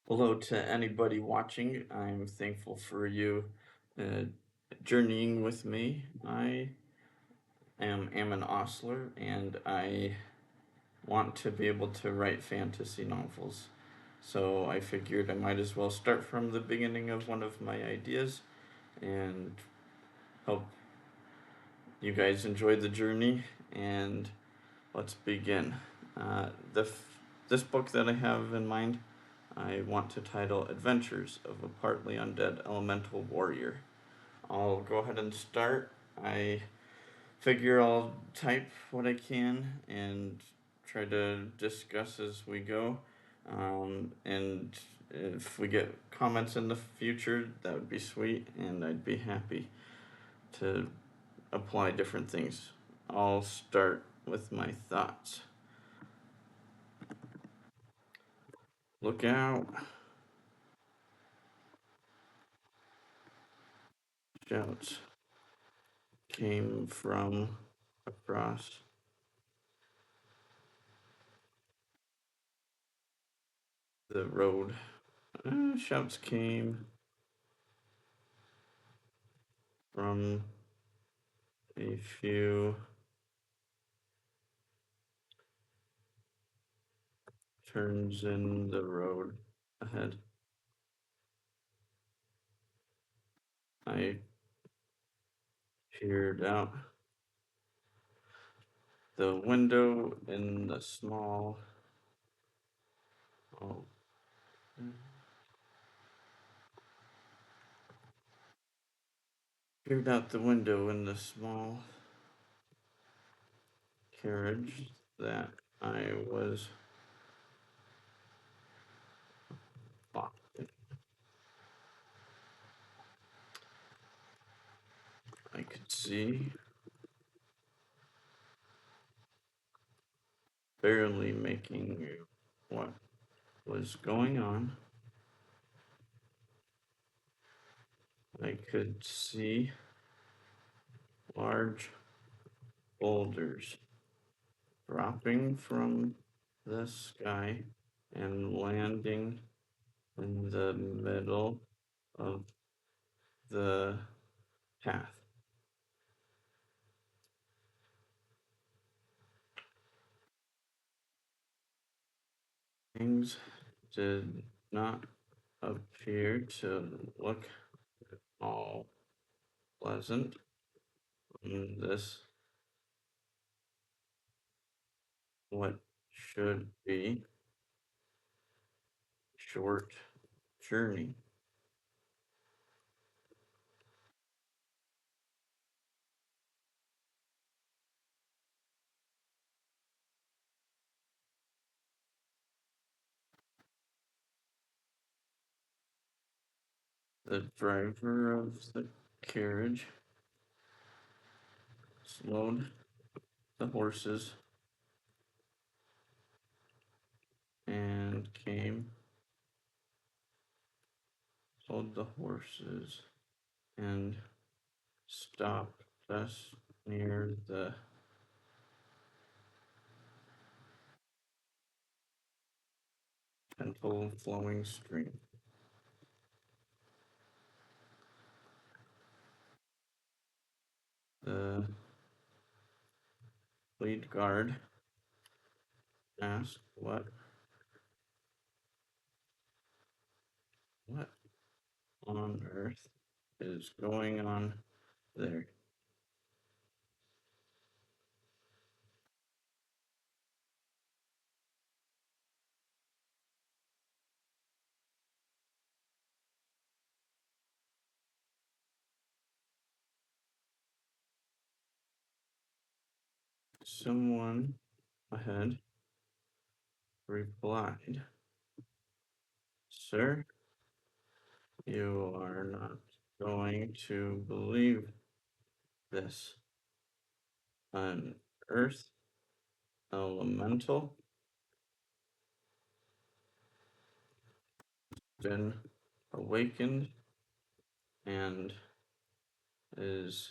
Hello to anybody watching. I'm thankful for you uh, journeying with me. I am Ammon Ostler, and I want to be able to write fantasy novels. So I figured I might as well start from the beginning of one of my ideas and hope you guys enjoy the journey. And let's begin. Uh, the f- this book that I have in mind, I want to title Adventures of a Partly Undead Elemental Warrior. I'll go ahead and start. I figure I'll type what I can and try to discuss as we go. And if we get comments in the future, that would be sweet, and I'd be happy to apply different things. I'll start with my thoughts. Look out. Shouts came from across the road. Shouts came from a few turns in the road ahead. I peered out the window in the small. Oh, peered out the window in the small carriage that I was following. I could see, barely making what was going on. I could see large boulders dropping from the sky and landing in the middle of the path. Things did not appear to look all pleasant on this, what should be short journey. The driver of the carriage slowed the horses and came, slowed the horses and stopped us near the gentle flowing stream. The lead guard asked what on earth is going on there. Someone ahead replied, Sir, you are not going to believe this. An earth elemental been awakened and is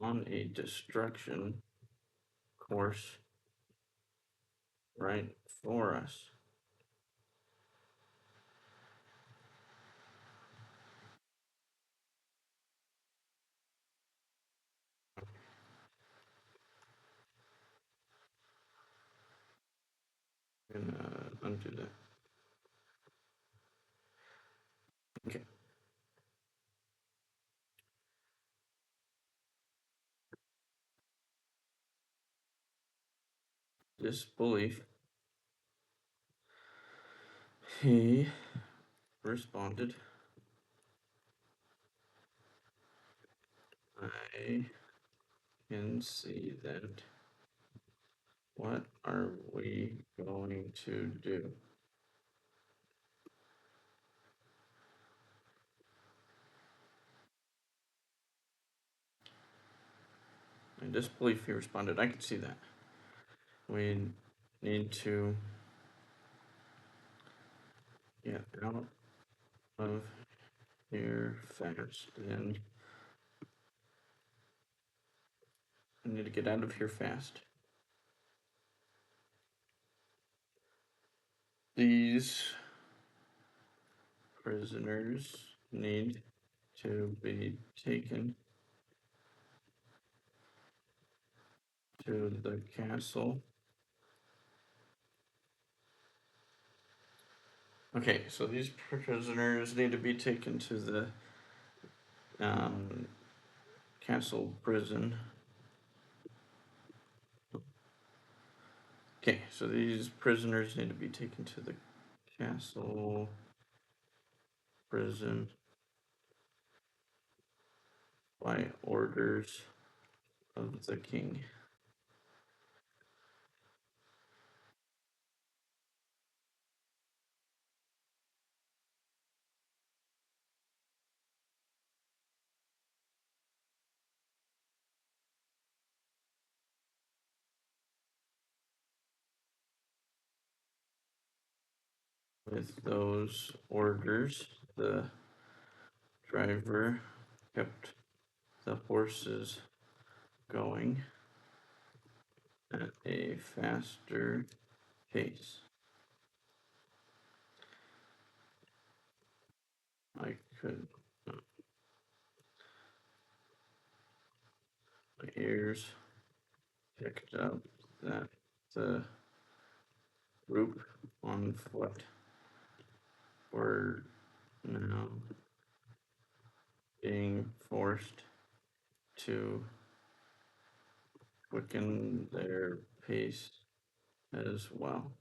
on a destruction course right for us. I'm gonna undo that. Okay. Disbelief. He responded, I can see that. What are we going to do? In disbelief, he responded, I can see that. We need to get out of here fast. And I need to get out of here fast. These prisoners need to be taken to the castle. Okay, so these prisoners need to be taken to the um, castle prison. Okay, so these prisoners need to be taken to the castle prison by orders of the king. With those orders, the driver kept the horses going at a faster pace. I could, my ears picked up that the group on foot were now being forced to quicken their pace as well.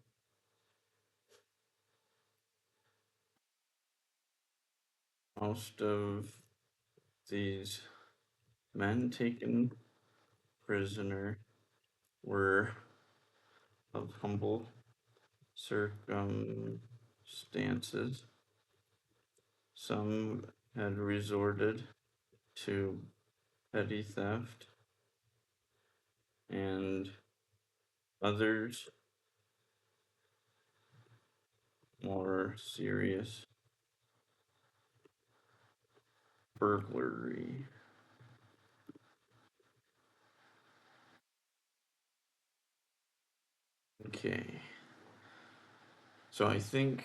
Most of these men taken prisoner were of humble circumstances. Some had resorted to petty theft, and others more serious burglary. Okay. So I think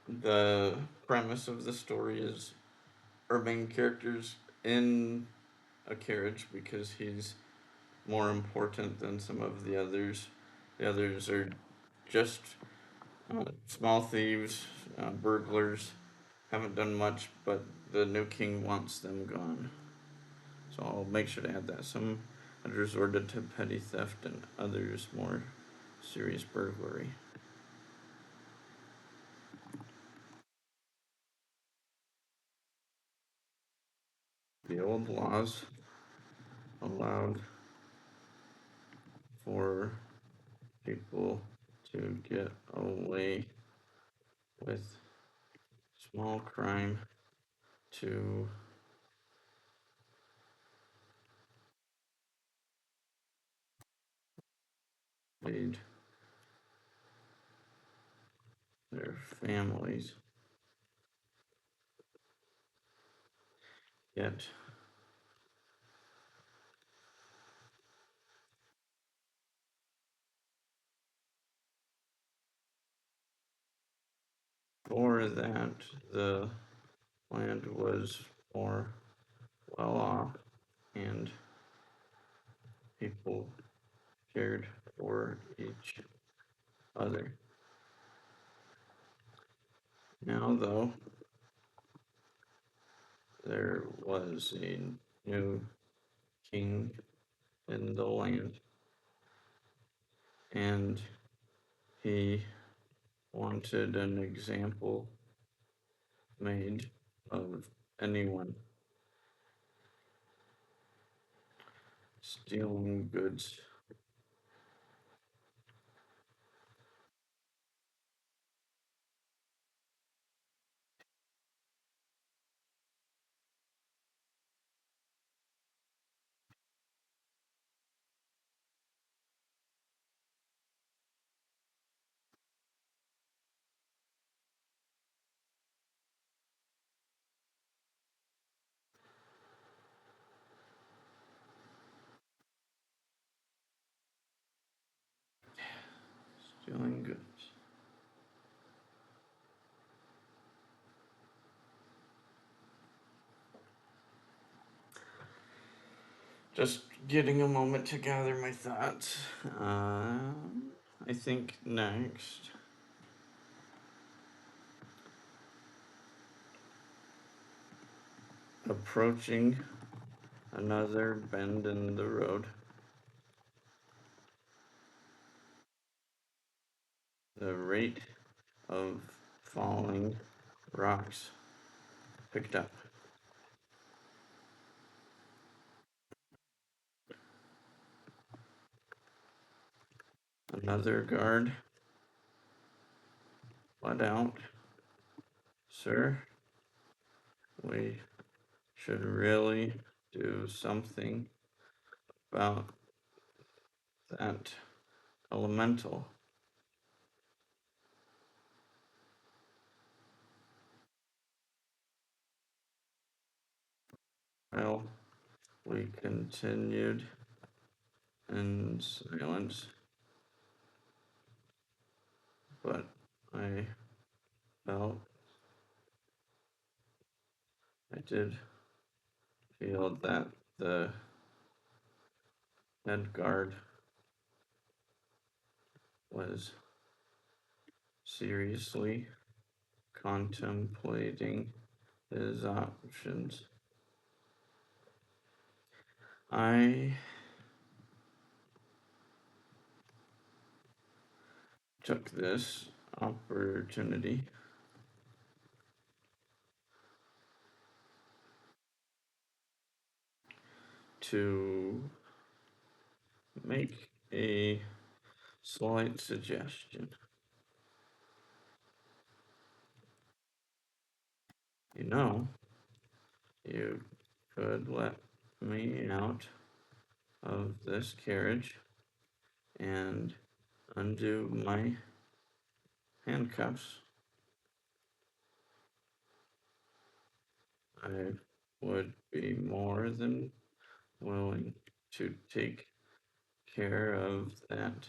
the premise of the story is our main character's in a carriage because he's more important than some of the others. The others are just small thieves, burglars, haven't done much, but the new king wants them gone. So I'll make sure to add that. Some had resorted to petty theft and others more serious burglary. The old laws allowed for people to get away with small crime to aid their families. Yet, for that, the land was more well off and people cared for each other. Now, though, there was a new king in the land, and he wanted an example made of anyone stealing goods. Stealing goods. Just getting a moment to gather my thoughts. I think next, approaching another bend in the road, the rate of falling rocks picked up. Another guard let out. Sir, we should really do something about that elemental. Well, we continued in silence, but I felt, I did feel that the head guard was seriously contemplating his options. I took this opportunity to make a slight suggestion. You know, you could let me out of this carriage and undo my handcuffs. I would be more than willing to take care of that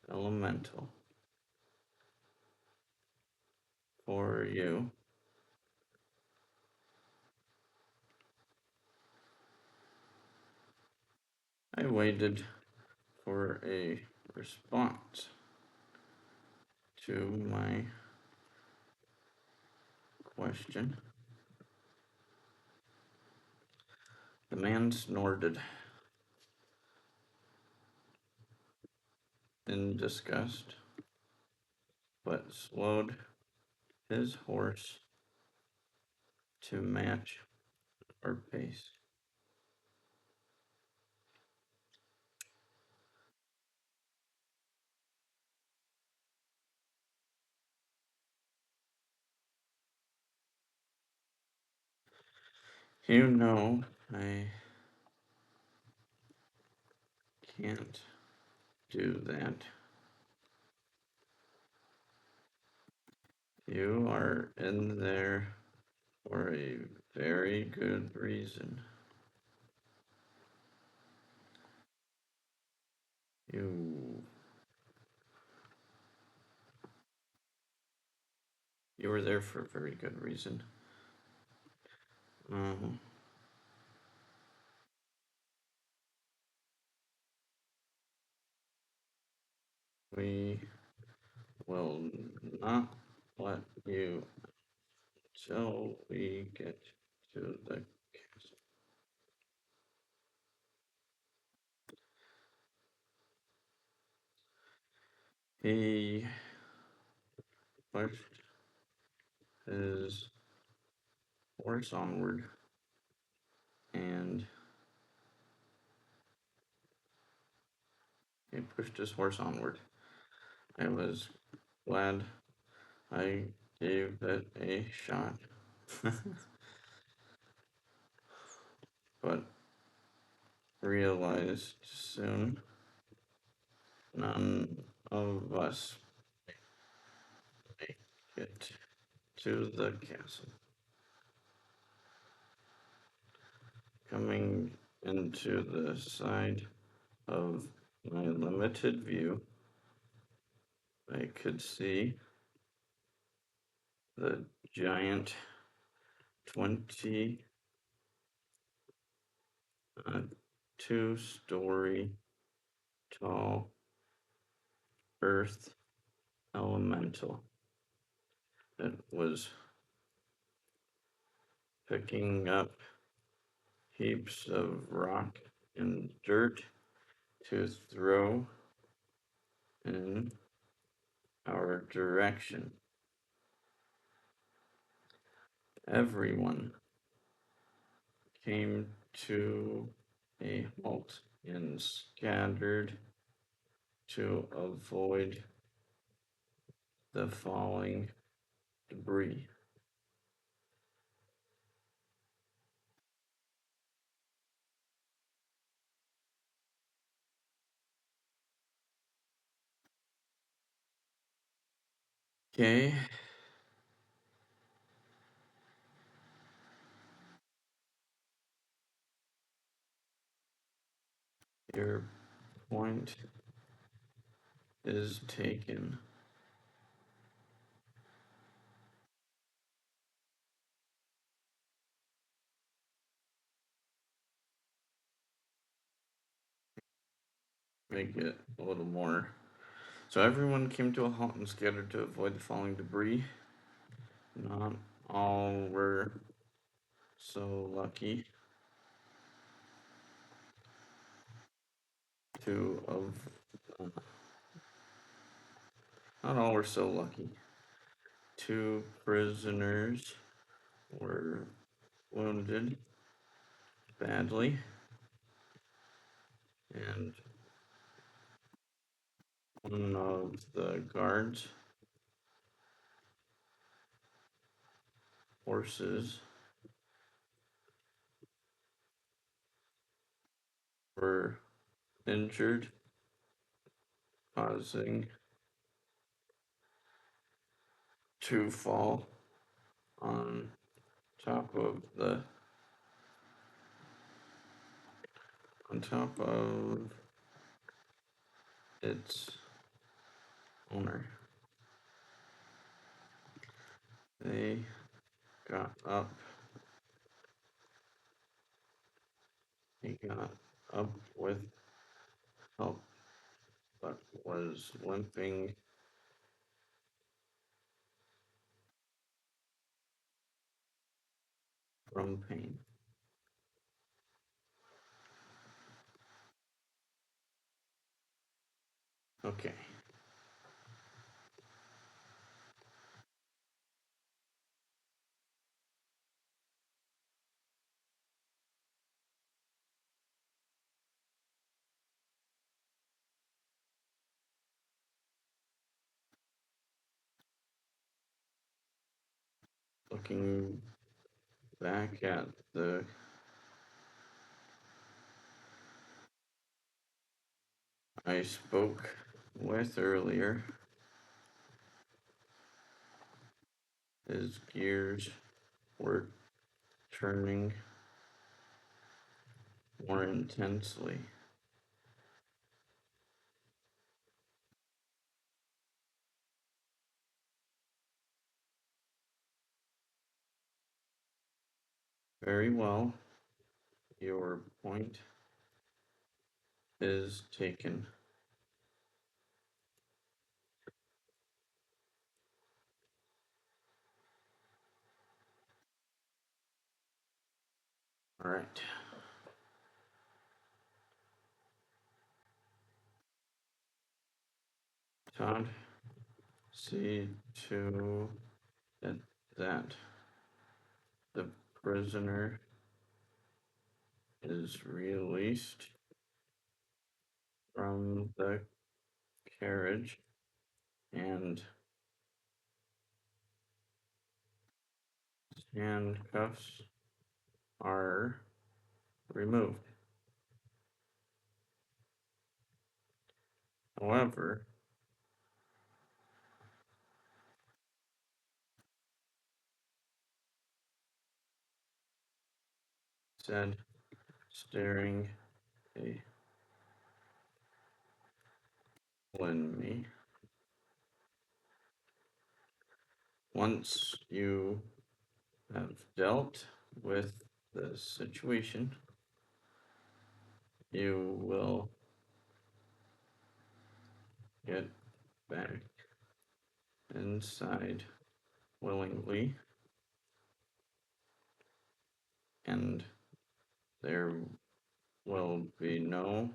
elemental for you. I waited for a response to my question. The man snorted in disgust, but slowed his horse to match our pace. You know, I can't do that. You are in there for a very good reason. You you were there for a very good reason. Um, we will not let you till we get to the castle. He pushed his horse onward, and he pushed his horse onward. I was glad I gave it a shot, but realized soon none of us make it to the castle. Coming into the side of my limited view, I could see the giant 20 two-story tall earth elemental that was picking up heaps of rock and dirt to throw in our direction. Everyone came to a halt and scattered to avoid the falling debris. Okay, your point is taken. Make it a little more. So everyone came to a halt and scattered to avoid the falling debris. Not all were so lucky to of not all were so lucky. Two prisoners were wounded badly, and one of the guards' horses were injured, causing to fall on top of the on top of its owner. They got up. He got up with help, but was limping from pain. Okay. Looking back at the I spoke with earlier, his gears were turning more intensely. Very well, your point is taken. All right. Todd, see to it that the prisoner is released from the carriage and handcuffs are removed. However, said, staring a hole in me, once you have dealt with the situation, you will get back inside willingly, and there will be no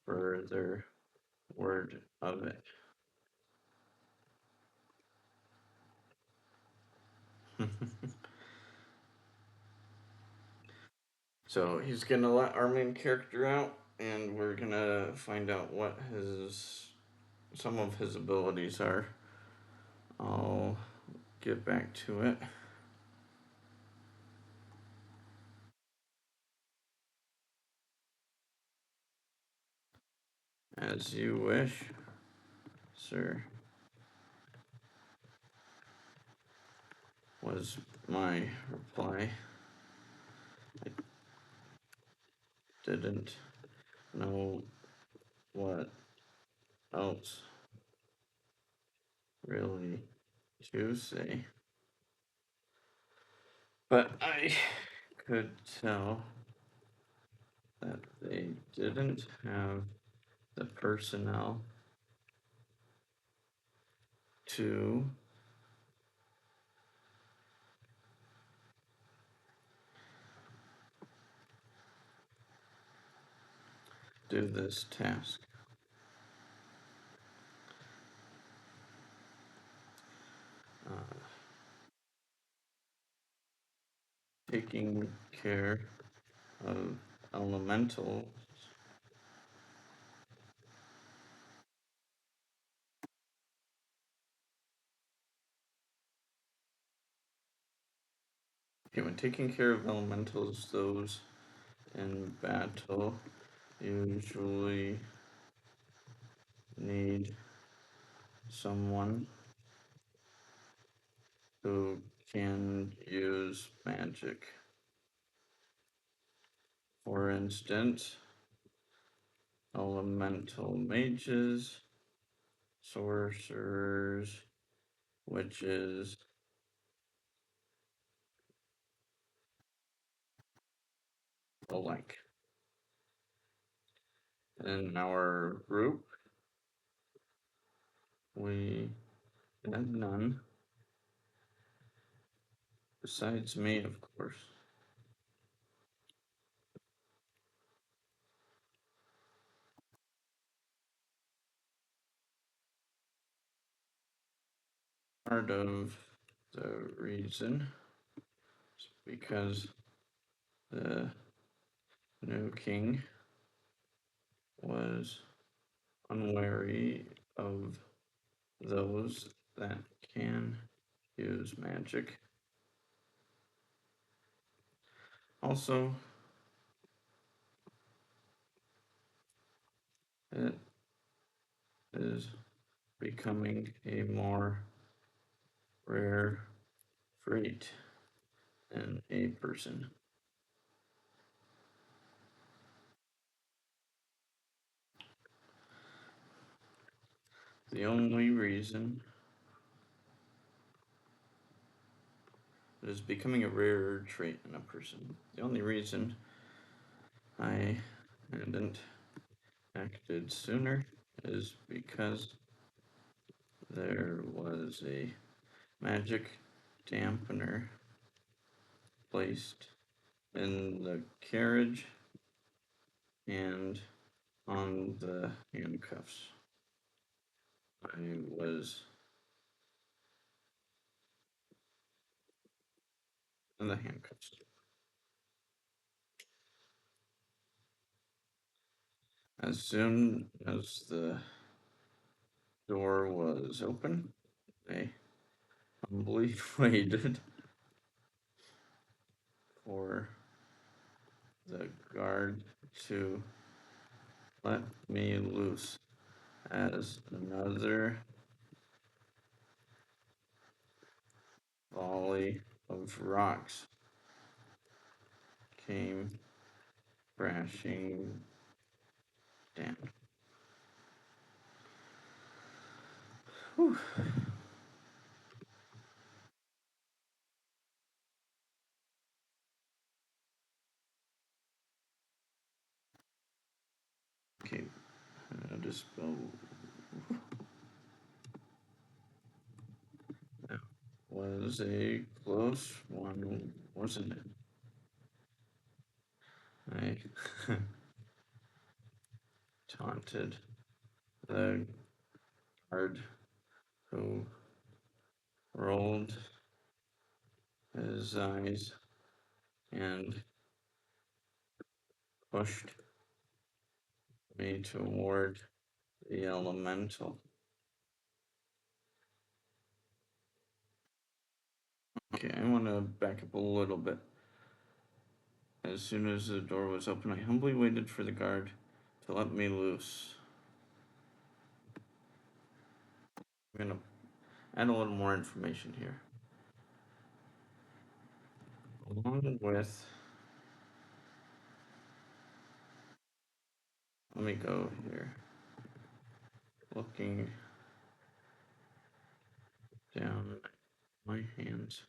further word of it. So he's gonna let our main character out, and we're gonna find out what his some of his abilities are. I'll get back to it. As you wish, sir, was my reply. I didn't know what else really to say, but I could tell that they didn't have the personnel to do this task. Uh, Taking care of elementals Okay, when taking care of elementals, those in battle usually need someone who can use magic. For instance, elemental mages, sorcerers, witches, the like. In our group, we had none, besides me, of course. Part of the reason is because the new king was unwary of those that can use magic. Also, it is becoming a more rare trait in a person. The only reason it is becoming a rarer trait in a person. The only reason I hadn't acted sooner is because there was a magic dampener placed in the carriage and on the handcuffs. I was in the handcuffs. As soon as the door was open, I humbly waited for the guard to let me loose as another volley of rocks came crashing down. Whew. Okay, how to spell that was a close one, wasn't it? I taunted the guard who rolled his eyes and pushed me toward the elemental. Okay, I want to back up a little bit. As soon as the door was open, I humbly waited for the guard to let me loose. I'm going to add a little more information here. Along with, let me go here. Looking down my hands,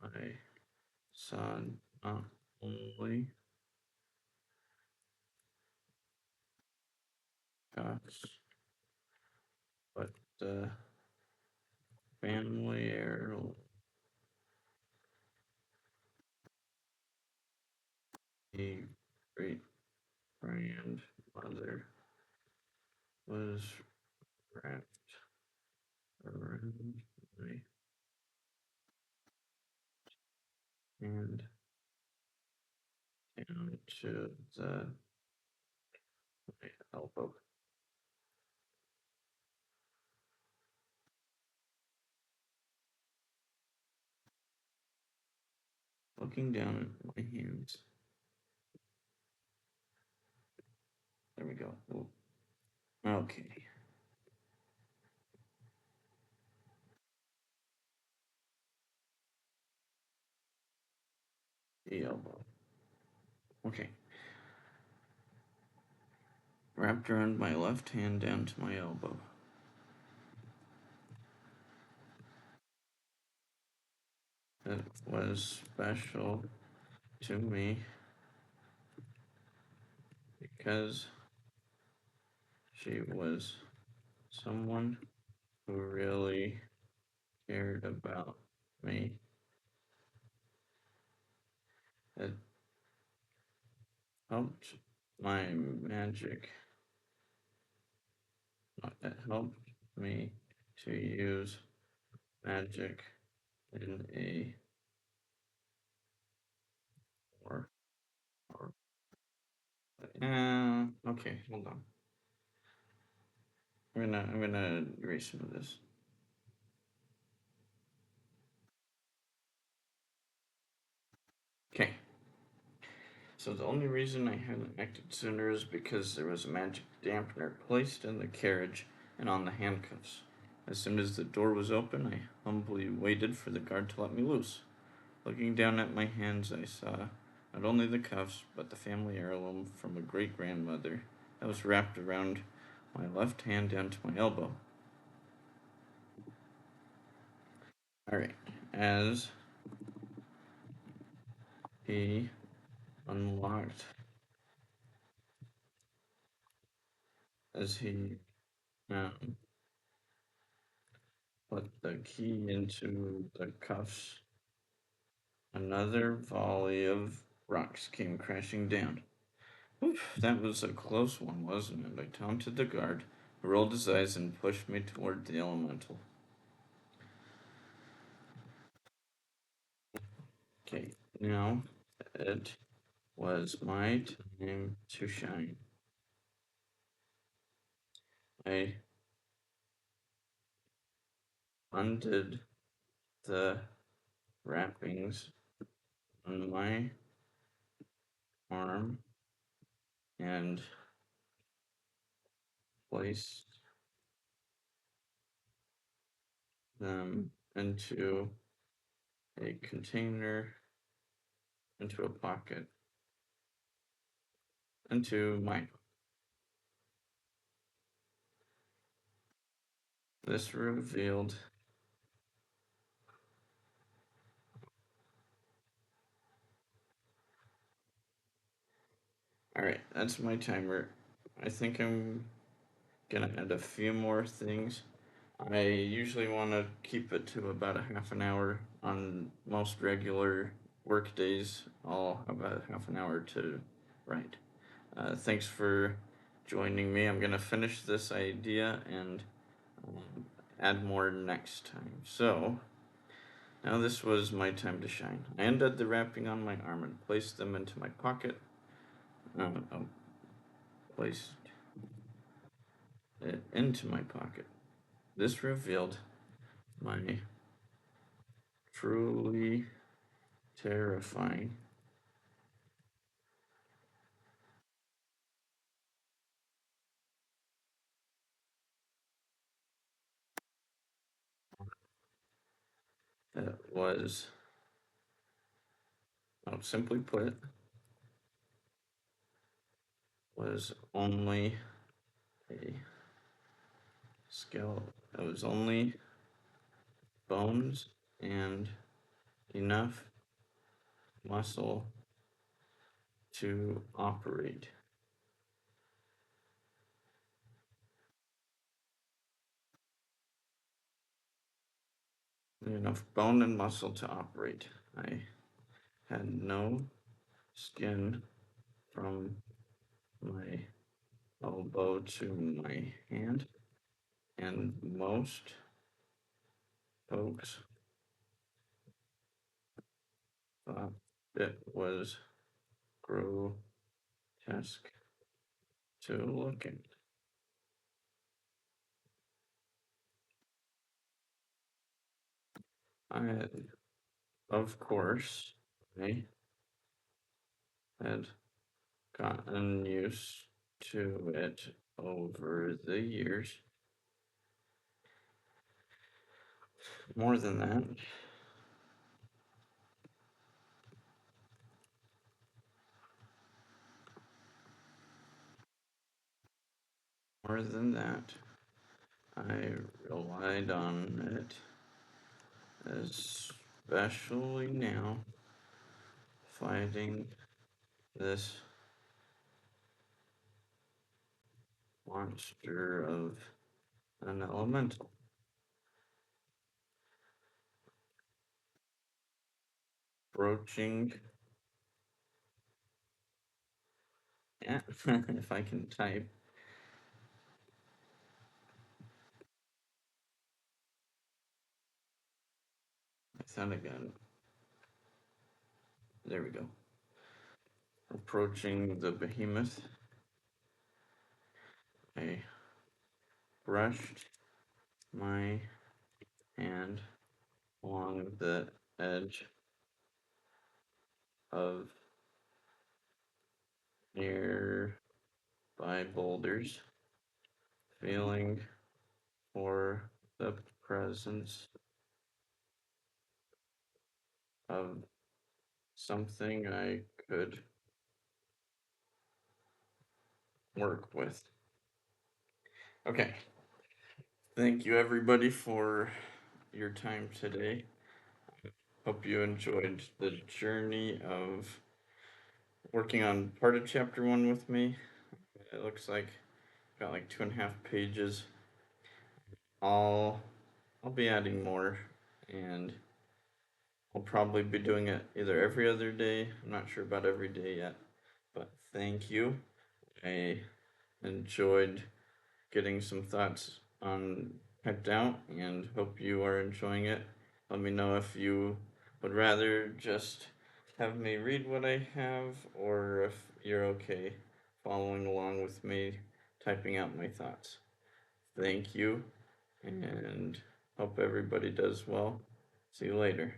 I saw not only Scots, but the family heirloom. The great grandmother was wrapped around my hand down to my elbow. Looking down at my hands. There we go. Ooh. Okay. The elbow. Okay. Wrapped around my left hand down to my elbow. It was special to me because she was someone who really cared about me. It helped my magic. It helped me to use magic in a more. Okay, hold on. I'm gonna erase some of this. Okay. So the only reason I hadn't acted sooner is because there was a magic dampener placed in the carriage and on the handcuffs. As soon as the door was open, I humbly waited for the guard to let me loose. Looking down at my hands, I saw not only the cuffs, but the family heirloom from a great grandmother that was wrapped around my left hand down to my elbow. Alright, as he unlocked, as he put the key into the cuffs, another volley of Rocks came crashing down. Oof, that was a close one, wasn't it? I taunted the guard, who rolled his eyes and pushed me toward the elemental. Okay, now it was my time to shine. I undid the wrappings on my arm and placed them a container, into a pocket, into my. This revealed. Alright, that's my timer. I think I'm gonna add a few more things. I usually want to keep it to about a half an hour on most regular work days. I'll have about half an hour to write. Thanks for joining me. I'm gonna finish this idea and add more next time. So now this was my time to shine. I undid the wrapping on my arm and placed them into my pocket. Placed it into my pocket. This revealed my truly terrifying that was, simply put, was only a skeleton. It was only bones and enough muscle to operate. Enough bone and muscle to operate. I had no skin from my elbow to my hand, and most folks thought it was grotesque to look at. I, of course, I had gotten used to it over the years. More than that, more than that, I relied on it, especially now, fighting this monster of an elemental. Broaching, yeah, if I can type. I thought I got it. There we go. Approaching the behemoth, I brushed my hand along the edge of nearby boulders, feeling for the presence of something I could work with. Okay. Thank you, everybody, for your time today. Hope you enjoyed the journey of working on part of chapter 1 with me. It looks like got like 2.5 pages. I'll be adding more, and I'll probably be doing it either every other day. I'm not sure about every day yet, but thank you. I enjoyed getting some thoughts on typed out and hope you are enjoying it. Let me know if you would rather just have me read what I have or if you're okay following along with me typing out my thoughts. Thank you and hope everybody does well. See you later.